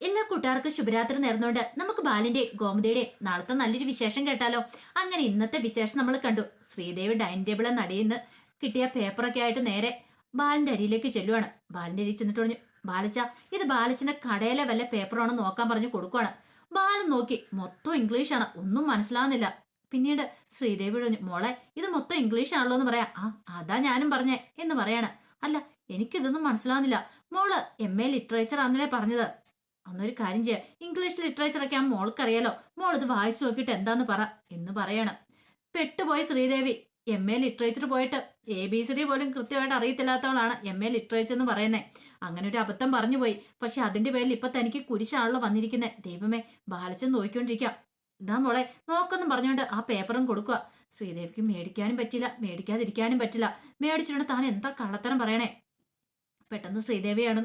എല്ലാ കൂട്ടുകാർക്കും ശുഭരാത്രി നേർന്നുകൊണ്ട് നമുക്ക് ബാലിന്റെ ഗോമതിയുടെ നാളത്തെ നല്ലൊരു വിശേഷം കേട്ടാലോ. അങ്ങനെ ഇന്നത്തെ വിശേഷം നമ്മൾ കണ്ടു. ശ്രീദേവി ഡൈനിങ് ടേബിളിൽ നടിയിന്ന് കിട്ടിയ പേപ്പറൊക്കെ ആയിട്ട് നേരെ ബാലിന്റെ അരിയിലേക്ക് ചെല്ലുവാണ്. ബാലിന്റെ അരിയിൽ ചെന്നിട്ട് പറഞ്ഞു, ബാലച്ച, ഇത് ബാലച്ചന്റെ കടയിലെ വല്ല പേപ്പറാണോ നോക്കാൻ പറഞ്ഞു കൊടുക്കുവാണ്. ബാലൻ നോക്കി, മൊത്തം ഇംഗ്ലീഷാണ്, ഒന്നും മനസ്സിലാവുന്നില്ല. പിന്നീട് ശ്രീദേവി പറഞ്ഞു, മോളെ, ഇത് മൊത്തം ഇംഗ്ലീഷ് ആണല്ലോ എന്ന് പറയാം. ആ, അതാ ഞാനും പറഞ്ഞേ എന്ന് പറയാണ്. അല്ല, എനിക്കിതൊന്നും മനസ്സിലാവുന്നില്ല. മോള് MA ലിറ്ററേച്ചർ ആണെന്നല്ലേ പറഞ്ഞത്. അന്നൊരു കാര്യം ചെയ്യാം, ഇംഗ്ലീഷ് ലിറ്ററേച്ചറൊക്കെ ആ മോൾക്കറിയാലോ, മോൾ ഇത് വായിച്ചു നോക്കിയിട്ട് എന്താന്ന് പറ എന്ന് പറയണം. പെട്ടുപോയി ശ്രീദേവി. MA ലിറ്ററേച്ചർ പോയിട്ട് ABCD പോലും കൃത്യമായിട്ട് അറിയത്തില്ലാത്തവളാണ് MA ലിറ്ററേച്ചർ എന്ന് പറയുന്നത്. അങ്ങനെ ഒരു അബദ്ധം പറഞ്ഞു പോയി. പക്ഷെ അതിന്റെ പേരിൽ ഇപ്പൊ തനിക്ക് കുരിശാണല്ലോ വന്നിരിക്കുന്നത്. ദൈവമേ, ബാലച്ചൻ നോക്കിക്കൊണ്ടിരിക്കാം. ഇതാ മോളെ, നോക്കെന്നും പറഞ്ഞുകൊണ്ട് ആ പേപ്പറും കൊടുക്കുക. ശ്രീദേവിക്ക് മേടിക്കാനും പറ്റില്ല, മേടിക്കാതിരിക്കാനും പറ്റില്ല. മേടിച്ചിട്ടുണ്ട് താൻ എന്താ കള്ളത്തരം പറയണേ. പെട്ടെന്ന് ശ്രീദേവിയാണ്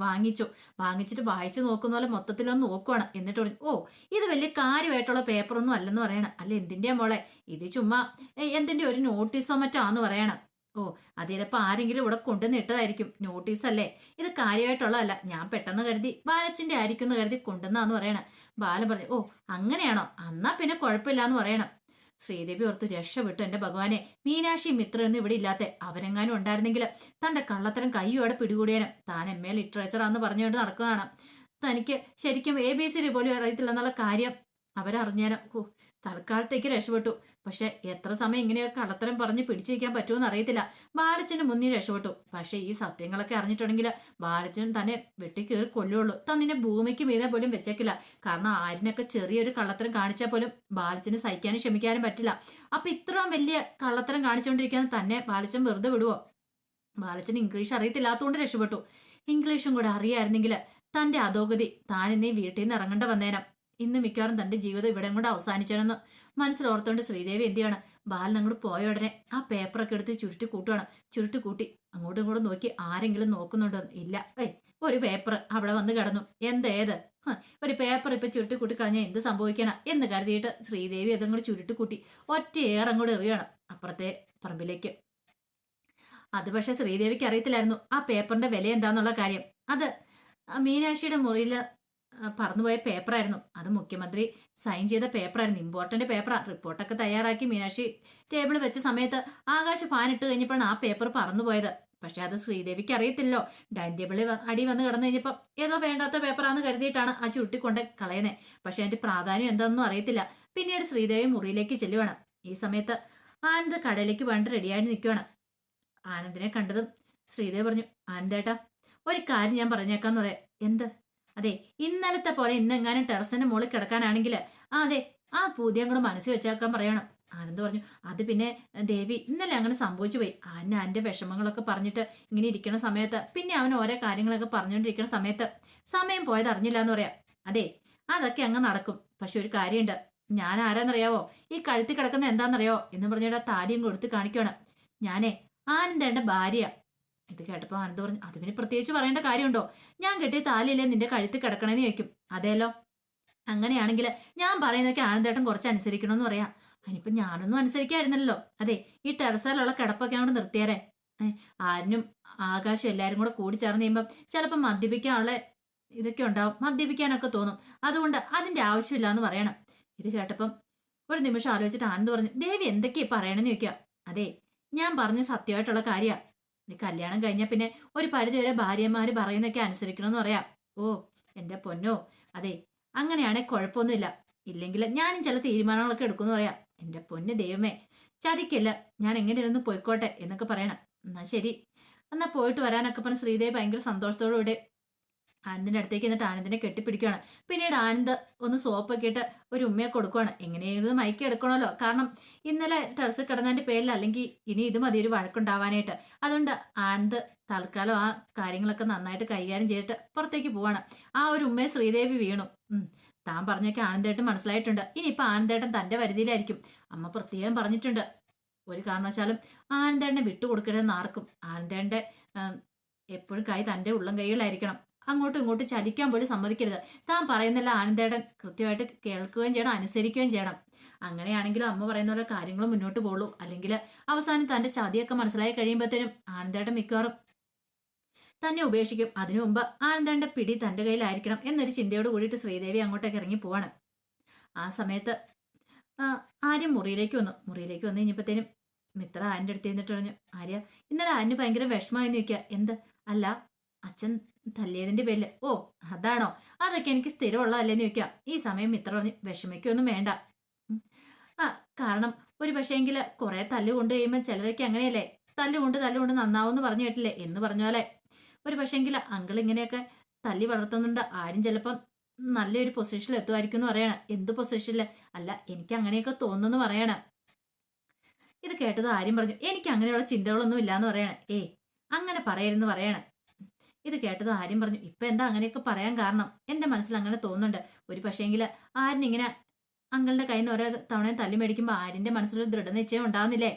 വാങ്ങിച്ചു. വാങ്ങിച്ചിട്ട് വായിച്ചു നോക്കുന്ന പോലെ മൊത്തത്തിലൊന്ന് നോക്കുവാണ്. എന്നിട്ട് പറഞ്ഞു, ഓ, ഇത് വലിയ കാര്യമായിട്ടുള്ള പേപ്പറൊന്നും അല്ലെന്ന് പറയണം. അല്ല, എന്തിന്റെയാ മോളെ, ഇത് ചുമ്മാ എന്തിന്റെ ഒരു നോട്ടീസോ മറ്റോ ആന്ന് പറയണം. ഓ, അത് ചിലപ്പോ ആരെങ്കിലും ഇവിടെ കൊണ്ടുവന്ന് ഇട്ടതായിരിക്കും. നോട്ടീസ് അല്ലേ, ഇത് കാര്യമായിട്ടുള്ളതല്ല. ഞാൻ പെട്ടെന്ന് കരുതി ബാലച്ചന്റെ ആയിരിക്കും എന്ന് കരുതി കൊണ്ടുവന്നാന്ന് പറയണം. ബാലൻ പറഞ്ഞു, ഓ, അങ്ങനെയാണോ, എന്നാ പിന്നെ കുഴപ്പമില്ലാന്ന് പറയണം. ശ്രീദേവി ഓർത്തു, രക്ഷപ്പെട്ടു എന്റെ ഭഗവാനെ. മീനാക്ഷി മിത്ര ഒന്നും ഇവിടെ ഇല്ലാത്ത, അവരെങ്ങാനും ഉണ്ടായിരുന്നെങ്കിൽ തന്റെ കള്ളത്തരം കയ്യോടെ പിടികൂടിയാനും. താൻ MA ലിറ്ററേച്ചറാന്ന് പറഞ്ഞുകൊണ്ട് നടക്കുന്നതാണ്. തനിക്ക് ശരിക്കും ABCD പോലും അറിയത്തില്ലെന്നുള്ള കാര്യം അവരറിഞ്ഞാലും. ഓ, തൽക്കാലത്തേക്ക് രക്ഷപ്പെട്ടു. പക്ഷെ എത്ര സമയം ഇങ്ങനെ കള്ളത്തരം പറഞ്ഞ് പിടിച്ചിരിക്കാൻ പറ്റുമെന്ന് അറിയത്തില്ല. ബാലച്ചന് മുന്നിൽ രക്ഷപ്പെട്ടു. പക്ഷെ ഈ സത്യങ്ങളൊക്കെ അറിഞ്ഞിട്ടുണ്ടെങ്കിൽ ബാലച്ചൻ തന്നെ വെട്ടിക്കേറി കൊല്ലുള്ളൂ. തന്നെ ഭൂമിക്ക് മീതെ പോലും വെച്ചേക്കില്ല. കാരണം ആരിനൊക്കെ ചെറിയൊരു കള്ളത്തരം കാണിച്ചാൽ പോലും ബാലച്ചന് സഹിക്കാനും ക്ഷമിക്കാനും പറ്റില്ല. അപ്പൊ ഇത്രയും വലിയ കള്ളത്തരം കാണിച്ചുകൊണ്ടിരിക്കാൻ തന്നെ ബാലച്ചൻ വെറുതെ വിടുവോ? ബാലച്ചന് ഇംഗ്ലീഷ് അറിയത്തില്ലാത്തതുകൊണ്ട് രക്ഷപ്പെട്ടു. ഇംഗ്ലീഷും കൂടെ അറിയായിരുന്നെങ്കിൽ തന്റെ അധോഗതി താൻ ഇന്നീ വീട്ടിൽ നിന്ന് ഇറങ്ങേണ്ട വന്നേരം. ഇന്ന് മിക്കവാറും തന്റെ ജീവിതം ഇവിടെ കൊണ്ട് അവസാനിച്ചതെന്ന് മനസ്സിലോർത്തോണ്ട് ശ്രീദേവി എന്ത് ചെയ്യാണ്, ബാലൻ അങ്ങോട്ട് പോയ ഉടനെ ആ പേപ്പറൊക്കെ എടുത്ത് ചുരുട്ടി കൂട്ടുവാണ്. ചുരുട്ടി കൂട്ടി അങ്ങോട്ടും ഇങ്ങോട്ടും നോക്കി ആരെങ്കിലും നോക്കുന്നുണ്ടോ. ഇല്ല. ഒരു പേപ്പർ അവിടെ വന്ന് കിടന്നു. എന്തേത് ഒരു പേപ്പർ ഇപ്പൊ ചുരുട്ടി കൂട്ടി കളഞ്ഞാൽ എന്ത് സംഭവിക്കാനാ എന്ന് കരുതിയിട്ട് ശ്രീദേവി അതങ്ങോട്ട് ചുരുട്ടി കൂട്ടി ഒറ്റ ഏറങ്ങോട്ട് എറിയാണ് അപ്പുറത്തെ പറമ്പിലേക്ക്. അത് പക്ഷെ ശ്രീദേവിക്ക് അറിയത്തില്ലായിരുന്നു ആ പേപ്പറിന്റെ വില എന്താന്നുള്ള കാര്യം. അത് മീനാക്ഷിയുടെ മുറിയിൽ പറന്നുപോയ പേപ്പറായിരുന്നു. അത് മുഖ്യമന്ത്രി സൈൻ ചെയ്ത പേപ്പറായിരുന്നു. ഇമ്പോർട്ടന്റ് പേപ്പറാ. റിപ്പോർട്ടൊക്കെ തയ്യാറാക്കി മീനാക്ഷി ടേബിൾ വെച്ച സമയത്ത് ആകാശ ഫാൻ ഇട്ട് കഴിഞ്ഞപ്പോഴാണ് ആ പേപ്പർ പറന്നുപോയത്. പക്ഷെ അത് ശ്രീദേവിക്ക് അറിയത്തില്ലോ. ഡൈനിങ് ടേബിളിൽ അടി വന്ന് കിടന്നു കഴിഞ്ഞപ്പോൾ ഏതോ വേണ്ടാത്ത പേപ്പറാന്ന് കരുതിയിട്ടാണ് ആ ചുരുട്ടിക്കൊണ്ട് കളയുന്നത്. പക്ഷെ അതിന്റെ പ്രാധാന്യം എന്താണെന്നും അറിയത്തില്ല. പിന്നീട് ശ്രീദേവി മുറിയിലേക്ക് ചെല്ലുവാണ്. ഈ സമയത്ത് ആനന്ദ് കടയിലേക്ക് വേണ്ടി റെഡിയായിട്ട് നിൽക്കുവാണ്. ആനന്ദിനെ കണ്ടതും ശ്രീദേവി പറഞ്ഞു, ആനന്ദേട്ടാ, ഒരു കാര്യം ഞാൻ പറഞ്ഞേക്കാന്ന് പറയാം. എന്ത്? അതെ, ഇന്നലത്തെ പോലെ ഇന്നെങ്ങാനും ടെറസിന്റെ മുകളിൽ കിടക്കാനാണെങ്കിൽ അതെ, ആ പൂതിയും കൂടെ മനസ്സിൽ വെച്ചേക്കാൻ പറയണം. ആനന്ദ് പറഞ്ഞു, അത് പിന്നെ ദേവി, ഇന്നലെ അങ്ങനെ സംഭവിച്ചു പോയി. ആന്റെ വിഷമങ്ങളൊക്കെ പറഞ്ഞിട്ട് ഇങ്ങനെ ഇരിക്കുന്ന സമയത്ത്, പിന്നെ അവൻ ഓരോ കാര്യങ്ങളൊക്കെ പറഞ്ഞുകൊണ്ടിരിക്കുന്ന സമയത്ത് സമയം പോയത് അറിഞ്ഞില്ല എന്ന് പറയാം. അതെ, അതൊക്കെ അങ്ങ് നടക്കും. പക്ഷെ ഒരു കാര്യമുണ്ട്, ഞാൻ ആരാന്നറിയാവോ, ഈ കഴുത്തി കിടക്കുന്ന എന്താണെന്നറിയോ എന്ന് പറഞ്ഞിട്ട് ആ താലിയും കൊടുത്ത് കാണിക്കണം. ഞാനേ ആനന്ദേണ്ട ഭാര്യ. ഇത് കേട്ടപ്പോ ആനന്ദ് പറഞ്ഞു, അത് പിന്നെ പ്രത്യേകിച്ച് പറയേണ്ട കാര്യമുണ്ടോ? ഞാൻ കെട്ടിയ താലിയല്ലേ നിന്റെ കഴുത്ത് കിടക്കണമെന്ന് ചോദിക്കും. അതേലോ, അങ്ങനെയാണെങ്കിൽ ഞാൻ പറയുന്നതൊക്കെ ആനന്ദേട്ടൻ കുറച്ച് അനുസരിക്കണമെന്ന് പറയാം. അതിനിപ്പോ ഞാനൊന്നും അനുസരിക്കായിരുന്നല്ലോ. അതെ, ഈ ടെറസിലുള്ള കിടപ്പൊക്കെ അങ്ങോട്ട് നിർത്തിയാരേ. ആരിനും ആകാശം എല്ലാരും കൂടെ കൂടി ചേർന്ന് കഴിയുമ്പം ചിലപ്പോൾ മദ്യപിക്കാനുള്ള ഇതൊക്കെ ഉണ്ടാവും, മദ്യപിക്കാനൊക്കെ തോന്നും. അതുകൊണ്ട് അതിന്റെ ആവശ്യമില്ല എന്ന് പറയണം. ഇത് കേട്ടപ്പം ഒരു നിമിഷം ആലോചിച്ചിട്ട് ആനന്ദ് പറഞ്ഞു, ദേവി എന്തൊക്കെയാ പറയണമെന്ന് ചോദിക്കുക. അതെ, ഞാൻ പറഞ്ഞ സത്യമായിട്ടുള്ള കാര്യമാണ്. നീ കല്യാണം കഴിഞ്ഞാൽ പിന്നെ ഒരു പരിധിവരെ ഭാര്യമാര് പറയുന്നൊക്കെ അനുസരിക്കണമെന്ന് പറയാം. ഓ എന്റെ പൊന്നോ, അതെ, അങ്ങനെയാണെ കുഴപ്പമൊന്നുമില്ല. ഇല്ലെങ്കിൽ ഞാനും ചില തീരുമാനങ്ങളൊക്കെ എടുക്കുമെന്ന് പറയാം. എന്റെ പൊന്ന് ദൈവമേ, ചതിക്കല്ല, ഞാൻ എങ്ങനെയൊന്ന് പോയിക്കോട്ടെ എന്നൊക്കെ പറയണം. എന്നാ ശരി, എന്നാ പോയിട്ട് വരാനൊക്കെ പറഞ്ഞ് ശ്രീദേവി ഭയങ്കര സന്തോഷത്തോടുകൂടെ ആനന്ദിന്റെ അടുത്തേക്ക് എന്നിട്ട് ആനന്ദിനെ കെട്ടിപ്പിടിക്കുകയാണ്. പിന്നീട് ആനന്ദ് ഒന്ന് സോപ്പൊക്കെ ഇട്ട് ഒരു ഉമ്മയെ കൊടുക്കുകയാണ്. എങ്ങനെയായിരുന്നു മയക്കി എടുക്കണമല്ലോ, കാരണം ഇന്നലെ ടെറസിൽ കിടന്നതിന്റെ പേരിൽ, അല്ലെങ്കിൽ ഇനി ഇത് മതി ഒരു വഴക്കുണ്ടാവാനായിട്ട്. അതുകൊണ്ട് ആനന്ദ് തൽക്കാലം ആ കാര്യങ്ങളൊക്കെ നന്നായിട്ട് കൈകാര്യം ചെയ്തിട്ട് പുറത്തേക്ക് പോവാണ്. ആ ഒരു ഉമ്മയെ ശ്രീദേവി വീണു. താൻ പറഞ്ഞൊക്കെ ആനന്ദേട്ടൻ മനസ്സിലായിട്ടുണ്ട്. ഇനിയിപ്പൊ ആനന്ദേട്ടൻ തന്റെ പരിധിയിലായിരിക്കും. അമ്മ പ്രത്യേകം പറഞ്ഞിട്ടുണ്ട്, ഒരു കാരണവശാലും ആനന്ദേട്ടനെ വിട്ടുകൊടുക്കരുതെന്ന് ആർക്കും. ആനന്ദേട്ടന്റെ എപ്പോഴും കൈ തന്റെ ഉള്ളം കൈകളായിരിക്കണം. അങ്ങോട്ടും ഇങ്ങോട്ടും ചലിക്കാൻ പോലും സമ്മതിക്കരുത്. താൻ പറയുന്നില്ല ആനന്ദേട്ടൻ കൃത്യമായിട്ട് കേൾക്കുകയും ചെയ്യണം, അനുസരിക്കുകയും ചെയ്യണം. അങ്ങനെയാണെങ്കിലും അമ്മ പറയുന്ന പോലെ കാര്യങ്ങൾ മുന്നോട്ട് പോകുള്ളൂ. അല്ലെങ്കിൽ അവസാനം തന്റെ ചതിയൊക്കെ മനസ്സിലായി കഴിയുമ്പോഴത്തേനും ആനന്ദേട്ടൻ മിക്കവാറും തന്നെ ഉപേക്ഷിക്കും. അതിനു മുമ്പ് ആനന്ദന്റെ പിടി തന്റെ കയ്യിലായിരിക്കണം എന്നൊരു ചിന്തയോട് കൂടിയിട്ട് ശ്രീദേവി അങ്ങോട്ടേക്ക് ഇറങ്ങി പോവാണ്. ആ സമയത്ത് ആ, ആര്യ മുറിയിലേക്ക് വന്നു. മുറിയിലേക്ക് വന്നു കഴിഞ്ഞപ്പോഴത്തേനും മിത്ര ആൻ്റെ അടുത്ത് ഇരുന്നിട്ട് പറഞ്ഞു, ആര്യ ഇന്നലെ ആന്റി ഭയങ്കര വിഷമമായെന്ന് ചോദിക്കുക. എന്ത്? അല്ല, അച്ഛൻ തല്ലിയതിന്റെ പേരില്. ഓ, അതാണോ? അതൊക്കെ എനിക്ക് സ്ഥിരമുള്ളതല്ലേന്ന് ചോദിക്കുക. ഈ സമയം മിത്ര പറഞ്ഞു, വിഷമിക്കൊന്നും വേണ്ട. ഉം. ആ, കാരണം ഒരു പക്ഷേങ്കില് കുറെ തല്ല് കൊണ്ട് കഴിയുമ്പോൾ ചിലരൊക്കെ അങ്ങനെയല്ലേ, തല്ലുകൊണ്ട് നന്നാവെന്ന് പറഞ്ഞു കേട്ടില്ലേ എന്ന് പറഞ്ഞ പോലെ ഒരു പക്ഷേങ്കില് അങ്കിൾ ഇങ്ങനെയൊക്കെ തല്ലി വളർത്തുന്നുണ്ട്. ആരും ചിലപ്പം നല്ലൊരു പൊസിഷനിൽ എത്തുമായിരിക്കും എന്ന് പറയണ. എന്ത് പൊസിഷനില്? അല്ല, എനിക്ക് അങ്ങനെയൊക്കെ തോന്നുന്നു പറയണ. ഇത് കേട്ടത് ആര്യം പറഞ്ഞു, എനിക്ക് അങ്ങനെയുള്ള ചിന്തകളൊന്നും ഇല്ലാന്ന് പറയണ. ഏയ്, അങ്ങനെ പറയരുന്ന് പറയണ. ഇത് കേട്ടത് ആര്യം പറഞ്ഞു, ഇപ്പൊ എന്താ അങ്ങനെയൊക്കെ പറയാൻ കാരണം? എന്റെ മനസ്സിൽ അങ്ങനെ തോന്നുന്നുണ്ട്. ഒരു പക്ഷേങ്കില് ആരിനിങ്ങനെ അങ്കിളിന്റെ കയ്യിൽ നിന്ന് ഓരോ തവണയും തല്ലി മേടിക്കുമ്പോൾ ആര്യന്റെ മനസ്സിലൊരു ദൃഢനിശ്ചയം ഉണ്ടാകുന്നില്ലേ,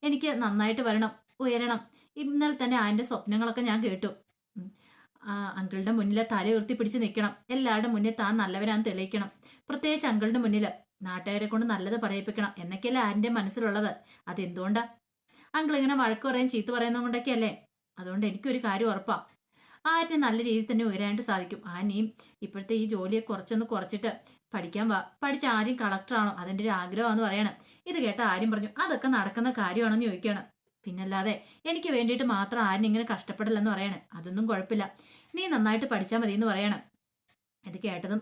എനിക്ക് നന്നായിട്ട് വരണം, ഉയരണം. ഇന്നലെ തന്നെ ആന്റെ സ്വപ്നങ്ങളൊക്കെ ഞാൻ കേട്ടു. ഉം. അങ്കിളുടെ മുന്നിൽ തല ഉയർത്തി പിടിച്ച് നിൽക്കണം, എല്ലാവരുടെ മുന്നിൽ താൻ നല്ലവരാന്ന് തെളിയിക്കണം, പ്രത്യേകിച്ച് അങ്കിളുടെ മുന്നിൽ നാട്ടുകാരെ കൊണ്ട് നല്ലത് പറയിപ്പിക്കണം എന്നൊക്കെയല്ലേ ആന്റെ മനസ്സിലുള്ളത്. അതെന്തുകൊണ്ടാ? അങ്കിൾ ഇങ്ങനെ വഴക്ക് പറയും ചീത്ത പറയുന്നത് കൊണ്ടൊക്കെയല്ലേ. അതുകൊണ്ട് എനിക്കൊരു കാര്യം ഉറപ്പാ, ആരിനെ നല്ല രീതിയിൽ തന്നെ ഉയരാനായിട്ട് സാധിക്കും. ആനെയും ഇപ്പോഴത്തെ ഈ ജോലിയെ കുറച്ചൊന്ന് കുറച്ചിട്ട് പഠിക്കാൻ വാ, പഠിച്ച ആര്യം കളക്ടറാണോ അതെന്റെ ഒരു ആഗ്രഹമാണെന്ന് പറയണം. ഇത് കേട്ട ആര്യം പറഞ്ഞു, അതൊക്കെ നടക്കുന്ന കാര്യമാണെന്ന് ചോദിക്കണം. പിന്നല്ലാതെ എനിക്ക് വേണ്ടിയിട്ട് മാത്രം ആരും ഇങ്ങനെ കഷ്ടപ്പെടില്ലെന്ന് പറയണേ. അതൊന്നും കുഴപ്പമില്ല, നീ നന്നായിട്ട് പഠിച്ചാൽ മതി എന്ന് പറയണം. ഇത് കേട്ടതും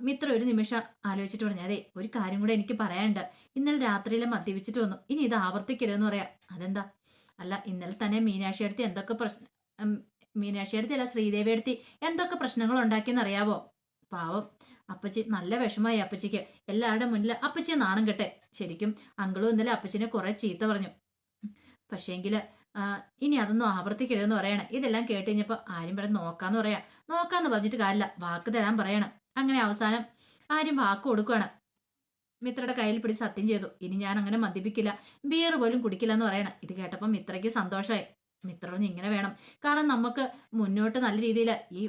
മിത്ര ഒരു നിമിഷം ആലോചിച്ചിട്ട് പറഞ്ഞു, അതെ ഒരു കാര്യം കൂടെ എനിക്ക് പറയാനുണ്ട്. ഇന്നലെ രാത്രിയിൽ മദ്യപിച്ചിട്ട് വന്നു, ഇനി ഇത് ആവർത്തിക്കരുതെന്ന് പറയാം. അതെന്താ? അല്ല, ഇന്നലെ തന്നെ മീനാക്ഷി അടുത്ത് എന്തൊക്കെ പ്രശ്നം, മീനാക്ഷി അടുത്ത് അല്ല ശ്രീദേവി അടുത്ത് എന്തൊക്കെ പ്രശ്നങ്ങൾ ഉണ്ടാക്കിയെന്ന് അറിയാവോ? പാവം അപ്പച്ചി നല്ല വിഷമായി അപ്പച്ചിക്ക്. എല്ലാവരുടെ മുന്നിൽ അപ്പച്ചിയെ നാണം കെട്ടെ. ശരിക്കും അങ്കിളും ഇന്നലെ അപ്പച്ചിനെ കുറെ ചീത്ത പറഞ്ഞു. പക്ഷേങ്കില് ഇനി അതൊന്നും ആവർത്തിക്കരുതെന്ന് പറയണം. ഇതെല്ലാം കേട്ട് കഴിഞ്ഞപ്പോ ആര്യം പറയാൻ നോക്കാന്ന് പറയാ. നോക്കാന്ന് പറഞ്ഞിട്ട് കാര്യമില്ല, വാക്ക് തരാൻ പറയണം. അങ്ങനെ അവസാനം ആര്യം വാക്ക് കൊടുക്കുകയാണ്. മിത്രയുടെ കയ്യിൽ പിടിച്ച് സത്യം ചെയ്തു, ഇനി ഞാൻ അങ്ങനെ മദ്യപിക്കില്ല, ബിയർ പോലും കുടിക്കില്ല എന്ന് പറയണം. ഇത് കേട്ടപ്പോൾ മിത്രയ്ക്ക് സന്തോഷമായി. മിത്ര പറഞ്ഞ് ഇങ്ങനെ വേണം, കാരണം നമുക്ക് മുന്നോട്ട് നല്ല രീതിയിൽ ഈ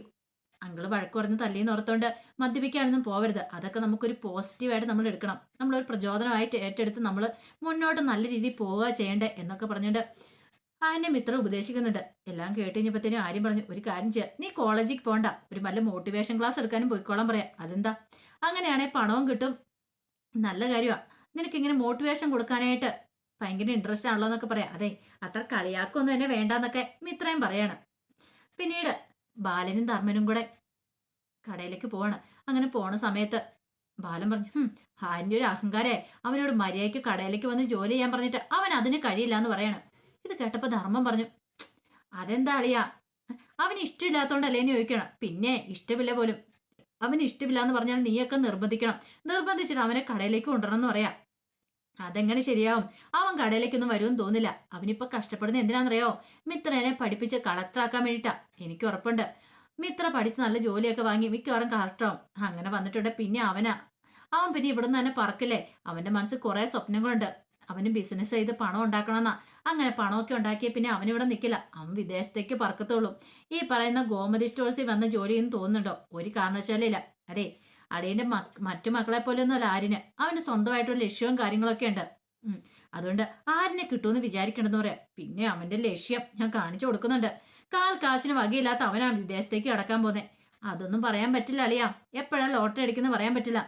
അങ്കിള് വഴക്ക് പറഞ്ഞ് തല്ലിന്ന് ഓർത്തോണ്ട് മദ്യപിക്കാനൊന്നും പോവരുത്. അതൊക്കെ നമുക്കൊരു പോസിറ്റീവായിട്ട് നമ്മൾ എടുക്കണം, നമ്മളൊരു പ്രചോദനമായിട്ട് ഏറ്റെടുത്ത് നമ്മൾ മുന്നോട്ട് നല്ല രീതിയിൽ പോവുക ചെയ്യണ്ടേ എന്നൊക്കെ പറഞ്ഞുകൊണ്ട് അതിന്റെ മിത്രം ഉപദേശിക്കുന്നുണ്ട്. എല്ലാം കേട്ട് കഴിഞ്ഞപ്പോഴത്തേനും ആര്യം പറഞ്ഞു, ഒരു കാര്യം ചെയ്യാം, നീ കോളേജിൽ പോണ്ട, ഒരു നല്ല മോട്ടിവേഷൻ ക്ലാസ് എടുക്കാനും പോയിക്കോളാൻ പറയാം. അതെന്താ? അങ്ങനെയാണെങ്കിൽ പണവും കിട്ടും, നല്ല കാര്യമാണ്. നിനക്കിങ്ങനെ മോട്ടിവേഷൻ കൊടുക്കാനായിട്ട് ഭയങ്കര ഇൻട്രസ്റ്റ് ആണല്ലോ എന്നൊക്കെ പറയാം. അതെ, അത്ര കളിയാക്കൊന്നും എന്നെ വേണ്ടാന്നൊക്കെ മിത്രയും പറയാണ്. പിന്നീട് ബാലനും ധർമ്മനും കൂടെ കടയിലേക്ക് പോവാണ്. അങ്ങനെ പോണ സമയത്ത് ബാലൻ പറഞ്ഞു, ഹാരിന്റെ ഒരു അഹങ്കാരേ, അവനോട് മര്യാദയ്ക്ക് കടയിലേക്ക് വന്ന് ജോലി ചെയ്യാൻ പറഞ്ഞിട്ട് അവൻ അതിന് കഴിയില്ല എന്ന് പറയാണ്. ഇത് കേട്ടപ്പോ ധർമ്മം പറഞ്ഞു, അതെന്താ അളിയാ, അവന് ഇഷ്ടമില്ലാത്തോണ്ടല്ലേന്ന് ചോദിക്കണം. പിന്നെ ഇഷ്ടമില്ല പോലും, അവന് ഇഷ്ടമില്ല എന്ന് പറഞ്ഞാൽ നീയൊക്കെ നിർബന്ധിക്കണം, നിർബന്ധിച്ചിട്ട് അവനെ കടയിലേക്ക് കൊണ്ടുവരണം എന്ന് പറയാം. അതെങ്ങനെ ശരിയാവും? അവൻ കടയിലേക്കൊന്നും വരുമെന്ന് തോന്നില്ല. അവനിപ്പോ കഷ്ടപ്പെടുന്ന എന്തിനാണെന്നറിയോ? മിത്രനെ പഠിപ്പിച്ച് കളക്ടറാക്കാൻ വേണ്ടിയിട്ടാ. എനിക്ക് ഉറപ്പുണ്ട് മിത്ര പഠിച്ച് നല്ല ജോലിയൊക്കെ വാങ്ങി മിക്കവാറും കളക്ടറാവും. അങ്ങനെ വന്നിട്ടുണ്ട് പിന്നെ അവൻ പിന്നെ ഇവിടുന്ന് തന്നെ പറക്കില്ലേ. അവന്റെ മനസ്സിൽ കുറെ സ്വപ്നങ്ങളുണ്ട്, അവന് ബിസിനസ് ചെയ്ത് പണം ഉണ്ടാക്കണമെന്നാ. അങ്ങനെ പണമൊക്കെ ഉണ്ടാക്കിയ പിന്നെ അവനിവിടെ നിൽക്കില്ല, അവൻ വിദേശത്തേക്ക് പറക്കത്തുള്ളൂ. ഈ പറയുന്ന ഗോമതി സ്റ്റോഴ്സിൽ വന്ന ജോലിയെന്ന് തോന്നുന്നുണ്ടോ? ഒരു കാരണവശാലും ഇല്ല. അതെ, അളിയന്റെ മറ്റു മക്കളെ പോലെ ഒന്നുമല്ല ആര്യന്, അവന് സ്വന്തമായിട്ടൊരു ലക്ഷ്യവും കാര്യങ്ങളൊക്കെ ഉണ്ട്. അതുകൊണ്ട് ആരിനെ കിട്ടുമെന്ന് വിചാരിക്കണമെന്ന് പറയാം. പിന്നെ അവന്റെ ലക്ഷ്യം ഞാൻ കാണിച്ചു കൊടുക്കുന്നുണ്ട്. കാശിന് വകയില്ലാത്ത അവനാണ് വിദേശത്തേക്ക് കടക്കാൻ പോകുന്നത്. അതൊന്നും പറയാൻ പറ്റില്ല അളിയാ, എപ്പോഴാ ലോട്ടറി അടിക്കുന്ന പറയാൻ പറ്റില്ല.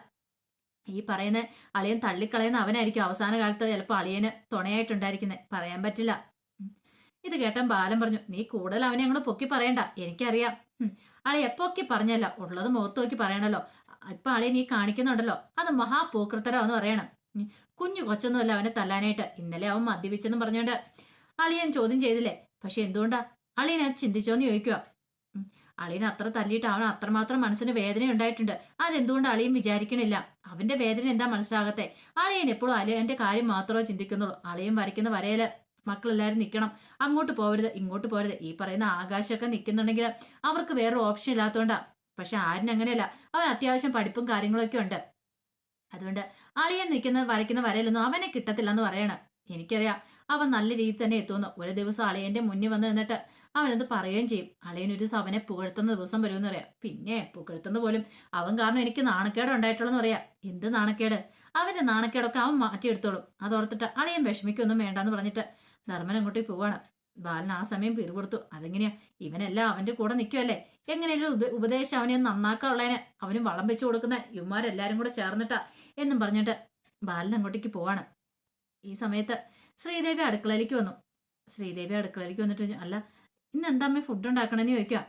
ഈ പറയുന്ന അളിയൻ തള്ളിക്കളയുന്ന അവനായിരിക്കും അവസാന കാലത്ത് ചിലപ്പോൾ അളിയന് തുണയായിട്ടുണ്ടായിരിക്കുന്നത്, പറയാൻ പറ്റില്ല. ഇത് കേട്ടൻ ബാലൻ പറഞ്ഞു, നീ കൂടുതൽ അവനെ അങ്ങോട്ട് പൊക്കി പറയണ്ട, എനിക്കറിയാം. അളിയ പൊക്കി പറഞ്ഞല്ലോ, ഉള്ളത് മുഖത്ത് നോക്കി പറയണല്ലോ. ഇപ്പൊ അളിയൻ നീ കാണിക്കുന്നുണ്ടല്ലോ, അത് മഹാപൂക്കൃത്തരാന്ന് പറയണം. കുഞ്ഞു കൊച്ചൊന്നുമല്ല അവനെ തല്ലാനായിട്ട്. ഇന്നലെ അവൻ മദ്യപിച്ചെന്നും പറഞ്ഞോണ്ട് അളിയൻ ചോദ്യം ചെയ്തില്ലേ. പക്ഷെ എന്തുകൊണ്ടാ അളിയൻ അത് ചിന്തിച്ചോന്ന് ചോദിക്കുക. അളിയൻ അത്ര തല്ലിയിട്ട് അവൻ അത്രമാത്രം മനസ്സിന് വേദന ഉണ്ടായിട്ടുണ്ട്. അതെന്തുകൊണ്ട് അളിയൻ വിചാരിക്കണില്ല? അവന്റെ വേദന എന്താ മനസ്സിലാകത്തെ? അളിയൻ എപ്പോഴും അളിയന്റെ കാര്യം മാത്രമേ ചിന്തിക്കുന്നുള്ളൂ. അളിയൻ വരയ്ക്കുന്ന വരയില് മക്കളെല്ലാവരും നിൽക്കണം, അങ്ങോട്ട് പോകരുത് ഇങ്ങോട്ട് പോകരുത്. ഈ പറയുന്ന ആകാശമൊക്കെ നിൽക്കുന്നുണ്ടെങ്കിൽ അവർക്ക് വേറൊരു ഓപ്ഷൻ ഇല്ലാത്തതുകൊണ്ടാ. പക്ഷെ ആരിന് അങ്ങനെയല്ല, അവൻ അത്യാവശ്യം പഠിപ്പും കാര്യങ്ങളൊക്കെ ഉണ്ട്. അതുകൊണ്ട് അളിയൻ വരയ്ക്കുന്ന വരയിലൊന്നും അവനെ കിട്ടത്തില്ലെന്ന് പറയണം. എനിക്കറിയാം അവൻ നല്ല രീതിയിൽ തന്നെ എത്തുമെന്ന്. ഒരു ദിവസം അളിയന്റെ മുന്നിൽ വന്ന് നിന്നിട്ട് അവനത് പറയുകയും ചെയ്യും. അളിയനൊരു ദിവസം അവനെ പുകഴ്ത്തുന്ന ദിവസം വരുമെന്ന് പറയാം. പിന്നെ പുകഴ്ത്തുന്ന പോലും അവൻ കാരണം എനിക്ക് നാണക്കേട് ഉണ്ടായിട്ടുള്ളെന്ന് പറയാം. എന്ത് നാണക്കേട്? അവന്റെ നാണക്കേടൊക്കെ അവൻ മാറ്റിയെടുത്തോളും. അതോർത്തിട്ട് അളിയൻ വിഷമിക്കൊന്നും വേണ്ടെന്ന് പറഞ്ഞിട്ട് ധർമ്മൻ അങ്ങോട്ടേക്ക് പോവാണ്. ബാലൻ ആ സമയം പിറുപിറുത്തു. അതെങ്ങനെയാ, ഇവനെല്ലാം അവന്റെ കൂടെ നിൽക്കുമല്ലേ, എങ്ങനെയൊരു ഉപദേശം അവനെ നന്നാക്കാനുള്ളതിന് അവന് വളം വെച്ച് കൊടുക്കുന്ന ഇവന്മാരെല്ലാരും കൂടെ ചേർന്നിട്ടാ എന്നും പറഞ്ഞിട്ട് ബാലൻ അങ്ങോട്ടേക്ക് പോവാണ്. ഈ സമയത്ത് ശ്രീദേവി അടുക്കളയിലേക്ക് വന്നു. ശ്രീദേവി അടുക്കളയിലേക്ക് വന്നിട്ട് ചോദിച്ചു, അല്ല ഇന്ന് എന്താ അമ്മ ഫുഡ് ഉണ്ടാക്കണമെന്ന് ചോദിക്കാം.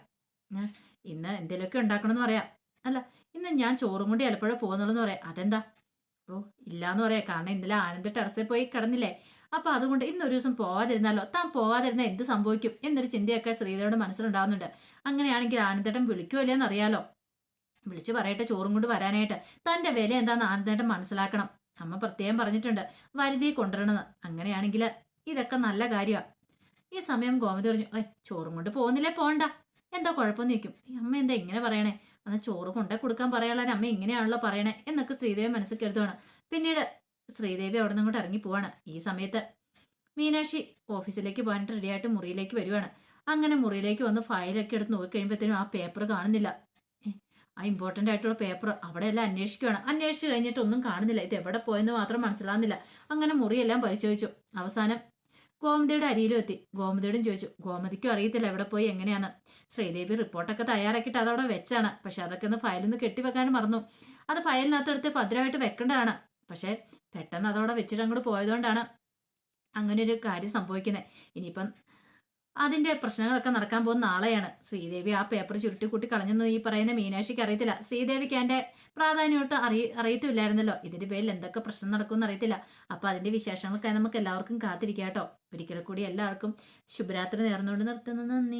ഇന്ന് എന്തെങ്കിലുമൊക്കെ ഉണ്ടാക്കണമെന്ന് പറയാം. അല്ല ഇന്ന് ഞാൻ ചോറും കൊണ്ട് ചിലപ്പോഴേ പോകുന്നുള്ളെന്ന് പറയാം. അതെന്താ? ഓ ഇല്ലാന്ന് പറയാം, കാരണം ഇന്നലെ ആനന്ദ ടെറസിൽ പോയി കിടന്നില്ലേ, അപ്പൊ അതുകൊണ്ട് ഇന്നൊരു ദിവസം പോവാതിരുന്നാലോ, താൻ പോവാതിരുന്ന എന്ത് സംഭവിക്കും എന്നൊരു ചിന്തയൊക്കെ ശ്രീദേവിയുടെ മനസ്സിലുണ്ടാവുന്നുണ്ട്. അങ്ങനെയാണെങ്കിൽ ആനന്ദേട്ടൻ വിളിക്കുമല്ലേ എന്നറിയാലോ, വിളിച്ചു പറയട്ടെ ചോറും കൊണ്ട് വരാനായിട്ട്. തന്റെ വില എന്താന്ന് ആനന്ദേട്ടൻ മനസ്സിലാക്കണം. അമ്മ പ്രത്യേകം പറഞ്ഞിട്ടുണ്ട് വരുതി കൊണ്ടുവരണമെന്ന്. അങ്ങനെയാണെങ്കിൽ ഇതൊക്കെ നല്ല കാര്യമാണ്. ഈ സമയം ഗോമതി പറഞ്ഞു, ചോറും കൊണ്ട് പോകുന്നില്ലേ, പോണ്ട, എന്താ കുഴപ്പമെന്ന് ചോദിക്കും. ഈ അമ്മ എന്താ ഇങ്ങനെ പറയണേ, അന്ന് ചോറ് കൊണ്ടേ കൊടുക്കാൻ പറയാനുള്ള അമ്മ ഇങ്ങനെയാണല്ലോ പറയണേ എന്നൊക്കെ ശ്രീദേവി മനസ്സിൽ കരുതുവാണ്. പിന്നീട് ശ്രീദേവി അവിടെ നിന്ന് ഇങ്ങോട്ട് ഇറങ്ങി പോവാണ്. ഈ സമയത്ത് മീനാക്ഷി ഓഫീസിലേക്ക് പോകാനായിട്ട് റെഡിയായിട്ട് മുറിയിലേക്ക് വരുവാണ്. അങ്ങനെ മുറിയിലേക്ക് വന്ന് ഫയലൊക്കെ എടുത്ത് നോക്കിക്കഴിയുമ്പോഴത്തേനും ആ പേപ്പർ കാണുന്നില്ല. ആ ഇമ്പോർട്ടൻ്റ് ആയിട്ടുള്ള പേപ്പർ അവിടെ എല്ലാം അന്വേഷിക്കുകയാണ്. അന്വേഷിച്ച് കഴിഞ്ഞിട്ട് ഒന്നും കാണുന്നില്ല. ഇത് എവിടെ പോയെന്ന് മാത്രം മനസ്സിലാകുന്നില്ല. അങ്ങനെ മുറിയെല്ലാം പരിശോധിച്ചു. അവസാനം ഗോമതിയുടെ അരിയിലും എത്തി. ഗോമതിയോടും ചോദിച്ചു, ഗോമതിക്കും അറിയത്തില്ല എവിടെ പോയി എങ്ങനെയാന്ന്. ശ്രീദേവി റിപ്പോർട്ടൊക്കെ തയ്യാറാക്കിയിട്ട് അതവിടെ വെച്ചാണ്. പക്ഷെ അതൊക്കെ ഒന്ന് ഫയലൊന്ന് കെട്ടിവെക്കാനും മറന്നു. അത് ഫയലിനകത്തെടുത്ത് ഭദ്രമായിട്ട് വെക്കേണ്ടതാണ്. പക്ഷെ പെട്ടെന്ന് അതവിടെ വെച്ചിട്ട് അങ്ങോട്ട് പോയതുകൊണ്ടാണ് അങ്ങനെ ഒരു കാര്യം സംഭവിക്കുന്നത്. ഇനിയിപ്പം അതിന്റെ പ്രശ്നങ്ങളൊക്കെ നടക്കാൻ പോകുന്ന നാളെയാണ്. ശ്രീദേവി ആ പേപ്പർ ചുരുട്ടിക്കൂട്ടി കളഞ്ഞെന്ന് ഈ പറയുന്ന മീനാക്ഷിക്ക് അറിയത്തില്ല. ശ്രീദേവിക്ക് അതിന്റെ പ്രാധാന്യമായിട്ട് അറിയത്തില്ലായിരുന്നല്ലോ. ഇതിന്റെ പേരിൽ എന്തൊക്കെ പ്രശ്നം നടക്കുമെന്ന് അറിയത്തില്ല. അപ്പൊ അതിന്റെ വിശേഷങ്ങൾക്കായി നമുക്ക് എല്ലാവർക്കും കാത്തിരിക്കാം കേട്ടോ. ഒരിക്കൽ കൂടി എല്ലാവർക്കും ശുഭരാത്രി നേർന്നുകൊണ്ട് നിർത്തുന്നു. നന്ദി.